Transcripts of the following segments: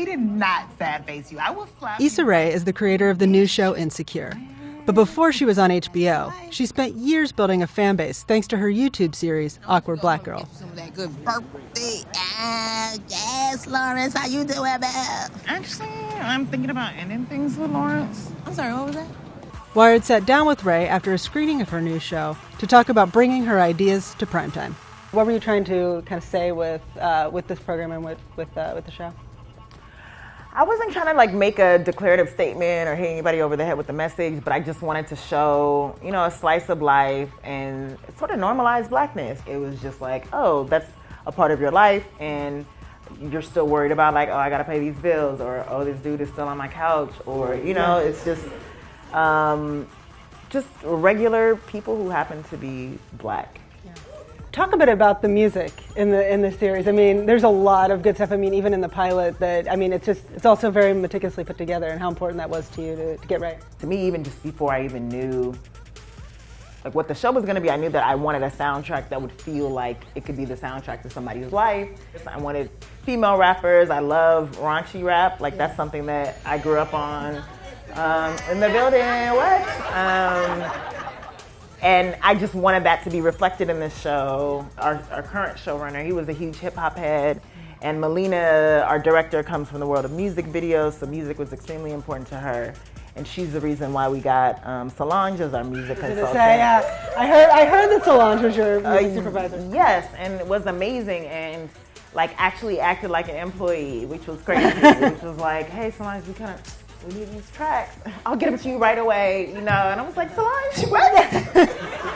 He did not sad face you. I will slap Issa Rae is the creator of the new show Insecure. But before she was on HBO, she spent years building a fan base thanks to her YouTube series, Awkward Black Girl. Some of that good birthday. Yes, Lawrence, how you doing, man? Actually, I'm thinking about ending things with Lawrence. I'm sorry, what was that? Wired sat down with Rae after a screening of her new show to talk about bringing her ideas to primetime. What were you trying to kind of say with this program and with the show? I wasn't trying to like make a declarative statement or hit anybody over the head with the message, but I just wanted to show, a slice of life and sort of normalize blackness. It was just like, oh, that's a part of your life and you're still worried about like, oh, I gotta pay these bills, or oh, this dude is still on my couch, or it's just regular people who happen to be black. Talk a bit about the music in the series. I mean, there's a lot of good stuff. I mean, even in the pilot, it's also very meticulously put together, and how important that was to you to get right. To me, even just before I even knew like what the show was going to be, I knew that I wanted a soundtrack that would feel like it could be the soundtrack to somebody's life. I wanted female rappers. I love raunchy rap. Like that's something that I grew up on in the building. And I just wanted that to be reflected in this show. Our current showrunner, he was a huge hip hop head. And Melina, our director, comes from the world of music videos, so music was extremely important to her. And she's the reason why we got Solange as our music consultant. I heard that Solange was your music supervisor. Yes, and it was amazing, and like actually acted like an employee, which was crazy. Which was like, hey Solange, we need these tracks. I'll get them to you right away, And I was like, Solange, what?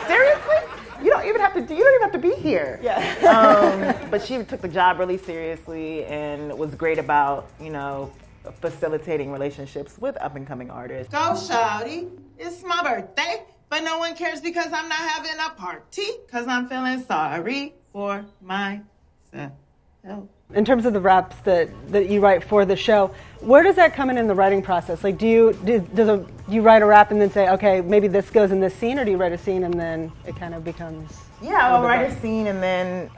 Seriously? You don't even have to be here. Yeah. But she took the job really seriously and was great about, facilitating relationships with up-and-coming artists. Go, shawty. It's my birthday, but no one cares because I'm not having a party, because I'm feeling sorry for myself. In terms of the raps that you write for the show, where does that come in the writing process? Like, do you write a rap and then say, okay, maybe this goes in this scene, or do you write a scene and then it kind of becomes? Yeah, I'll write a scene and then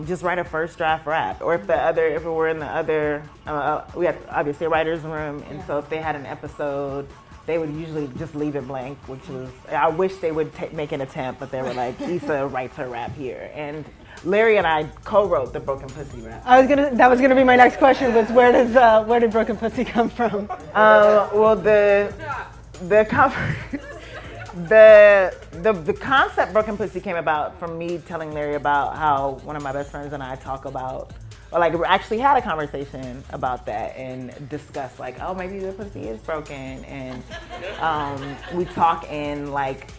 just write a first draft rap. Or if it were in the other, we had obviously a writer's room, and so if they had an episode, they would usually just leave it blank, which was, I wish they would make an attempt, but they were like, Issa writes her rap here. And Larry and I co-wrote the Broken Pussy rap. That was gonna be my next question, was where did Broken Pussy come from? Well, the concept Broken Pussy came about from me telling Larry about how one of my best friends and I talk about, or like we actually had a conversation about that and discussed like, oh, maybe the pussy is broken, and we talk in like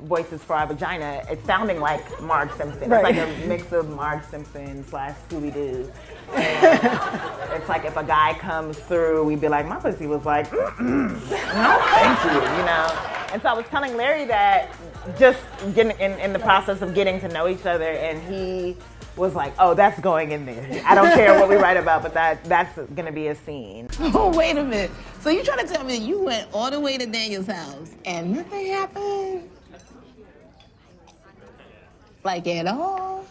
Voices for Our Vagina. It's sounding like Marge Simpson. Right. It's like a mix of Marge Simpson / Scooby-Doo. And it's like if a guy comes through, we'd be like, my pussy was like, no, thank you, And so I was telling Larry that just getting in the process of getting to know each other, and he was like, oh, that's going in there. I don't care what we write about, but that's gonna be a scene. Oh, wait a minute. So you trying to tell me that you went all the way to Daniel's house and nothing happened? Like at all?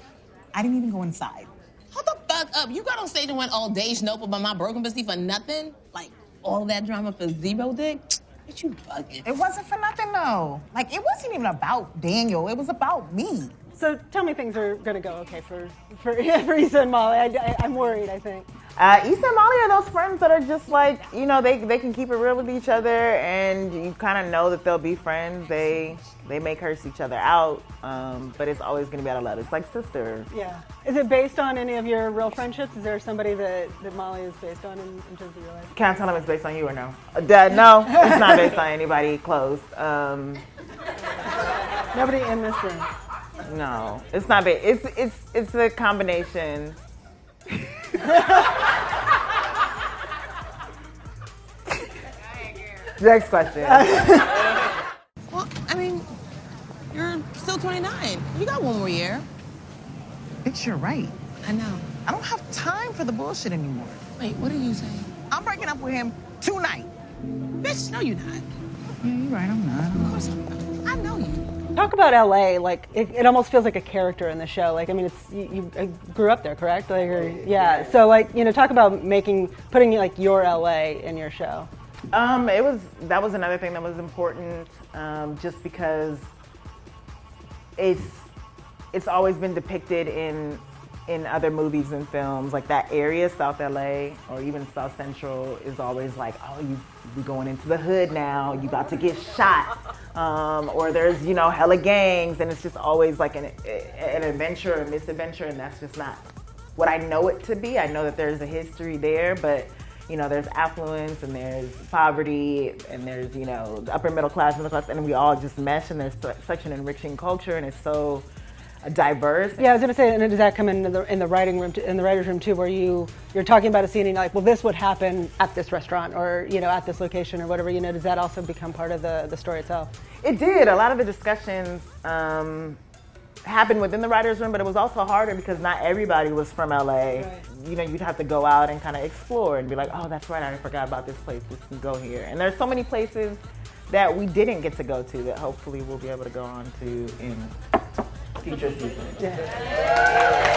I didn't even go inside. Hold the fuck up. You got on stage and went all Dej Nope about my broken pussy for nothing? Like all that drama for zero dick? What you bugging? It wasn't for nothing, though. Like, it wasn't even about Daniel. It was about me. So tell me things are gonna go okay for Issa and Molly. I'm worried, I think. Issa and Molly are those friends that are just like, they can keep it real with each other, and you kind of know that they'll be friends. They may curse each other out, but it's always going to be out of love. It's like sister. Yeah. Is it based on any of your real friendships? Is there somebody that Molly is based on in terms of your life? Can I tell them it's based on you or no? No, it's not based on anybody close. Nobody in this room. No, it's not based. It's a combination. Next question. Well, I mean, you're still 29. You got one more year. Bitch, you're right. I know. I don't have time for the bullshit anymore. Wait, what are you saying? I'm breaking up with him tonight. Bitch, no you're not. Yeah, you're right, I'm not. Of course I'm not. I know you. Talk about LA. Like it almost feels like a character in the show. Like I mean, it's you grew up there, correct? Like, yeah. So like talk about putting like your LA in your show. That was another thing that was important, just because it's always been depicted in other movies and films, like that area, South LA or even South Central, is always like, oh, you going into the hood now, you about to get shot, or there's hella gangs, and it's just always like an adventure or misadventure, and that's just not what I know it to be. I know that there's a history there, but there's affluence and there's poverty and there's the upper middle class, and we all just mesh, and there's such an enriching culture, and it's so diverse. Yeah, I was gonna say, and does that come in the writing room, in the writer's room too, where you're talking about a scene and you're like, well, this would happen at this restaurant or at this location or whatever. Does that also become part of the story itself? It did. A lot of the discussions happened within the writer's room, but it was also harder because not everybody was from LA. Right. You'd have to go out and kind of explore and be like, oh, that's right, I forgot about this place. We can go here. And there's so many places that we didn't get to go to that hopefully we'll be able to go on to in future seasons. Yeah.